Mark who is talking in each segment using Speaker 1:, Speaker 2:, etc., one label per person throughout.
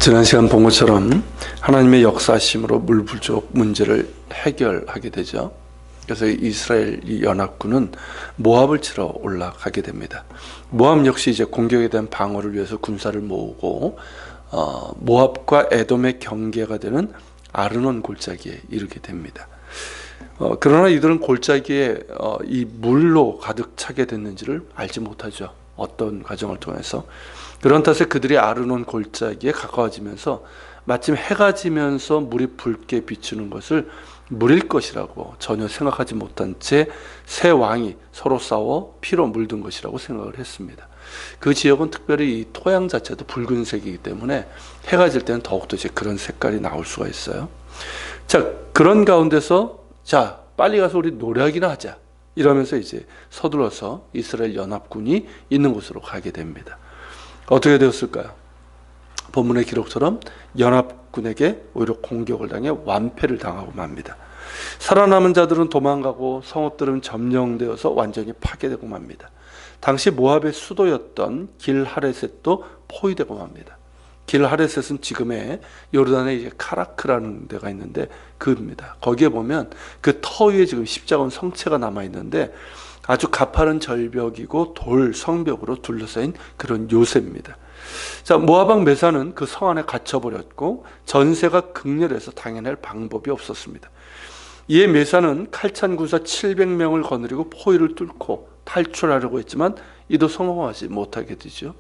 Speaker 1: 지난 시간 본 것처럼 하나님의 역사심으로 물 부족 문제를 해결하게 되죠. 그래서 이스라엘 연합군은 모압을 치러 올라가게 됩니다. 모압 역시 이제 공격에 대한 방어를 위해서 군사를 모으고 모압과 에돔의 경계가 되는 아르논 골짜기에 이르게 됩니다. 그러나 이들은 골짜기에 이 물로 가득 차게 됐는지를 알지 못하죠. 어떤 과정을 통해서. 그런 탓에 그들이 아르논 골짜기에 가까워지면서 마침 해가 지면서 물이 붉게 비추는 것을 물일 것이라고 전혀 생각하지 못한 채 세 왕이 서로 싸워 피로 물든 것이라고 생각을 했습니다. 그 지역은 특별히 이 토양 자체도 붉은색이기 때문에 해가 질 때는 더욱더 이제 그런 색깔이 나올 수가 있어요. 자, 그런 가운데서 자, 빨리 가서 우리 노래하기나 하자. 이러면서 이제 서둘러서 이스라엘 연합군이 있는 곳으로 가게 됩니다. 어떻게 되었을까요? 본문의 기록처럼 연합군에게 오히려 공격을 당해 완패를 당하고 맙니다. 살아남은 자들은 도망가고 성읍들은 점령되어서 완전히 파괴되고 맙니다. 당시 모압의 수도였던 길하레셋도 포위되고 맙니다. 길하레셋은 지금의 요르단의 이제 카라크라는 데가 있는데 그입니다. 거기에 보면 그 터 위에 지금 십자군 성체가 남아 있는데 아주 가파른 절벽이고 돌 성벽으로 둘러싸인 그런 요새입니다. 자, 모압 왕 메사는 그 성 안에 갇혀버렸고 전세가 극렬해서 당해낼 방법이 없었습니다. 이에 메사는 칼찬 군사 700명을 거느리고 포위를 뚫고 탈출하려고 했지만 이도 성공하지 못하게 되죠.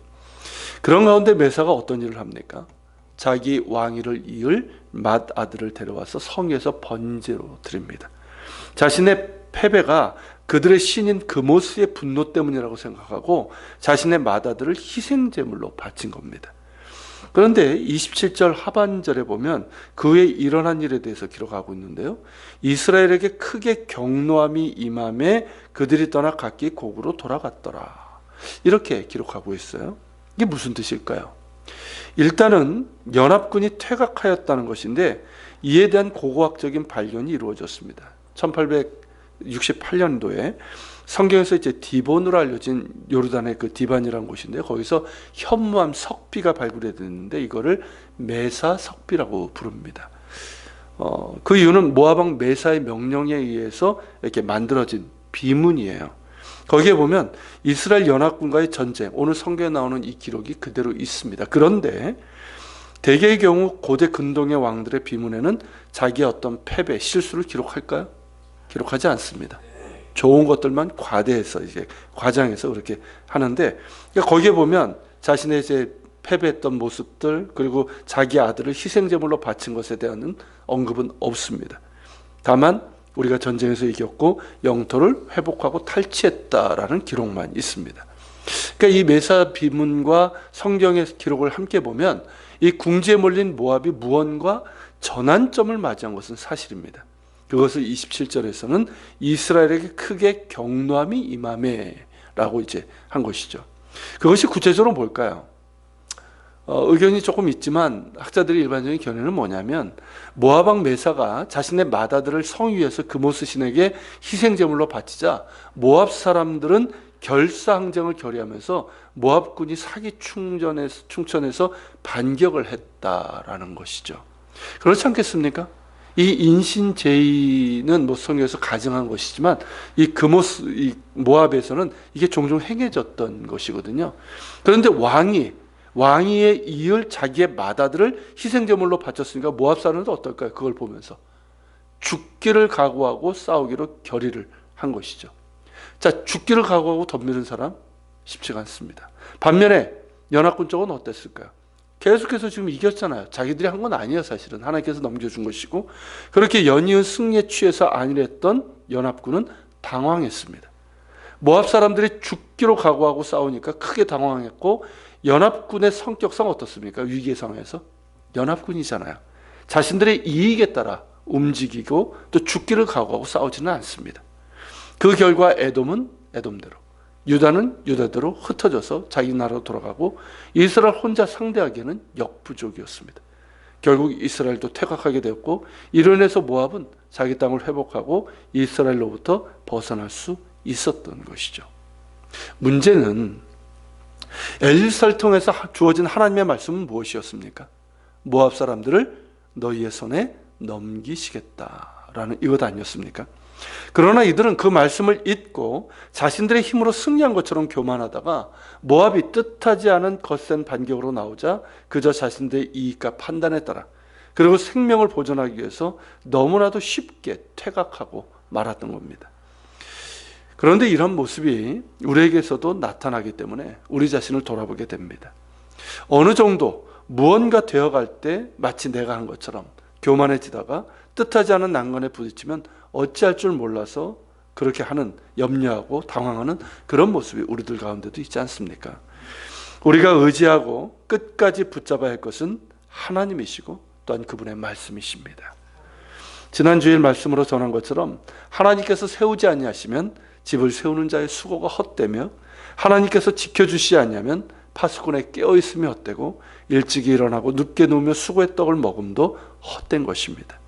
Speaker 1: 그런 가운데 메사가 어떤 일을 합니까? 자기 왕위를 이을 맏아들을 데려와서 성에서 번제로 드립니다. 자신의 패배가 그들의 신인 그모스의 분노 때문이라고 생각하고 자신의 맏아들을 희생제물로 바친 겁니다. 그런데 27절 하반절에 보면 그 후에 일어난 일에 대해서 기록하고 있는데요. 이스라엘에게 크게 경노함이 임함에 그들이 떠나 각기 고국으로 돌아갔더라. 이렇게 기록하고 있어요. 이게 무슨 뜻일까요? 일단은 연합군이 퇴각하였다는 것인데 이에 대한 고고학적인 발견이 이루어졌습니다. 1868년도에 성경에서 이제 디본으로 알려진 요르단의 그 디반이라는 곳인데 거기서 현무암 석비가 발굴됐는데 이거를 메사 석비라고 부릅니다. 그 이유는 모압 왕 메사의 명령에 의해서 이렇게 만들어진 비문이에요. 거기에 보면 이스라엘 연합군과의 전쟁, 오늘 성경에 나오는 이 기록이 그대로 있습니다. 그런데 대개의 경우 고대 근동의 왕들의 비문에는 자기의 어떤 패배, 실수를 기록할까요? 기록하지 않습니다. 좋은 것들만 과대해서 이제 과장해서 그렇게 하는데 그러니까 거기에 보면 자신의 이제 패배했던 모습들 그리고 자기 아들을 희생제물로 바친 것에 대한 언급은 없습니다. 다만 우리가 전쟁에서 이겼고 영토를 회복하고 탈취했다라는 기록만 있습니다. 그러니까 이 메사 비문과 성경의 기록을 함께 보면 이 궁지에 몰린 모압이 무언가 전환점을 맞이한 것은 사실입니다. 그것을 27절에서는 이스라엘에게 크게 경노함이 임하매라고 이제 한 것이죠. 그것이 구체적으로 뭘까요? 의견이 조금 있지만 학자들의 일반적인 견해는 뭐냐면 모압 왕 메사가 자신의 맏아들을 성 위에서 그모스 신에게 희생제물로 바치자 모압 사람들은 결사항쟁을 결의하면서 모압군이 사기 충천해서 반격을 했다라는 것이죠. 그렇지 않겠습니까? 이 인신제의는 뭐 성경에서 가정한 것이지만 이 모압에서는 이게 종종 행해졌던 것이거든요. 그런데 왕위에 이을 자기의 맏아들을 희생제물로 바쳤으니까 모압 사람은 어떨까요? 그걸 보면서 죽기를 각오하고 싸우기로 결의를 한 것이죠. 자, 죽기를 각오하고 덤비는 사람 쉽지가 않습니다. 반면에 연합군 쪽은 어땠을까요? 계속해서 지금 이겼잖아요. 자기들이 한 건 아니에요. 사실은 하나님께서 넘겨준 것이고 그렇게 연이은 승리에 취해서 안일했던 연합군은 당황했습니다. 모압 사람들이 죽기로 각오하고 싸우니까 크게 당황했고 연합군의 성격상 어떻습니까? 위기의 상황에서 연합군이잖아요. 자신들의 이익에 따라 움직이고 또 죽기를 각오하고 싸우지는 않습니다. 그 결과 에돔은 에돔대로 유다는 유다대로 흩어져서 자기 나라로 돌아가고 이스라엘 혼자 상대하기에는 역부족이었습니다. 결국 이스라엘도 퇴각하게 되었고 이로 인해서 모압은 자기 땅을 회복하고 이스라엘로부터 벗어날 수 있었던 것이죠. 문제는 엘리사를 통해서 주어진 하나님의 말씀은 무엇이었습니까? 모압 사람들을 너희의 손에 넘기시겠다라는 이것 아니었습니까? 그러나 이들은 그 말씀을 잊고 자신들의 힘으로 승리한 것처럼 교만하다가 모압이 뜻하지 않은 거센 반격으로 나오자 그저 자신들의 이익과 판단에 따라 그리고 생명을 보존하기 위해서 너무나도 쉽게 퇴각하고 말았던 겁니다. 그런데 이런 모습이 우리에게서도 나타나기 때문에 우리 자신을 돌아보게 됩니다. 어느 정도 무언가 되어갈 때 마치 내가 한 것처럼 교만해지다가 뜻하지 않은 난관에 부딪히면 어찌할 줄 몰라서 그렇게 하는, 염려하고 당황하는 그런 모습이 우리들 가운데도 있지 않습니까? 우리가 의지하고 끝까지 붙잡아야 할 것은 하나님이시고 또한 그분의 말씀이십니다. 지난 주일 말씀으로 전한 것처럼 하나님께서 세우지 아니하시면 집을 세우는 자의 수고가 헛되며 하나님께서 지켜주시지 아니하면 파수꾼의 깨어있음이 헛되고 일찍이 일어나고 늦게 누우며 수고의 떡을 먹음도 헛된 것입니다.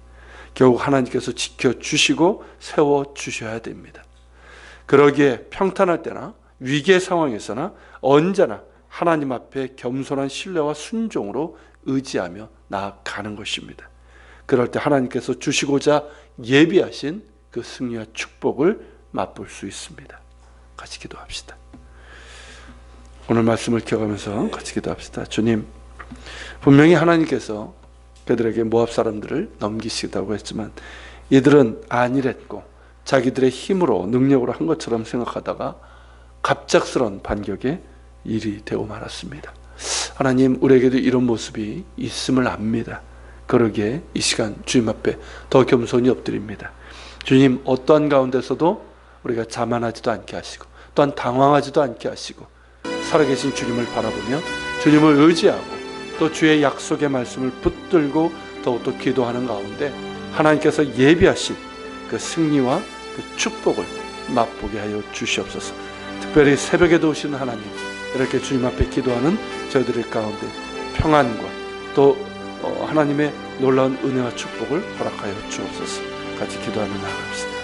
Speaker 1: 결국 하나님께서 지켜주시고 세워주셔야 됩니다. 그러기에 평탄할 때나 위기의 상황에서나 언제나 하나님 앞에 겸손한 신뢰와 순종으로 의지하며 나아가는 것입니다. 그럴 때 하나님께서 주시고자 예비하신 그 승리와 축복을 맛볼 수 있습니다. 같이 기도합시다. 오늘 말씀을 기억하면서 같이 기도합시다. 주님, 분명히 하나님께서 그들에게 모압 사람들을 넘기시다고 했지만 이들은 아니랬고 자기들의 힘으로 능력으로 한 것처럼 생각하다가 갑작스러운 반격에 일이 되고 말았습니다. 하나님, 우리에게도 이런 모습이 있음을 압니다. 그러기에 이 시간 주님 앞에 더 겸손히 엎드립니다. 주님, 어떠한 가운데서도 우리가 자만하지도 않게 하시고 또한 당황하지도 않게 하시고 살아계신 주님을 바라보며 주님을 의지하고 또 주의 약속의 말씀을 붙들고 더욱더 기도하는 가운데 하나님께서 예비하신 그 승리와 그 축복을 맛보게 하여 주시옵소서. 특별히 새벽에도 오시는 하나님, 이렇게 주님 앞에 기도하는 저희들 가운데 평안과 또 하나님의 놀라운 은혜와 축복을 허락하여 주옵소서. 같이 기도하며 나아갑시다.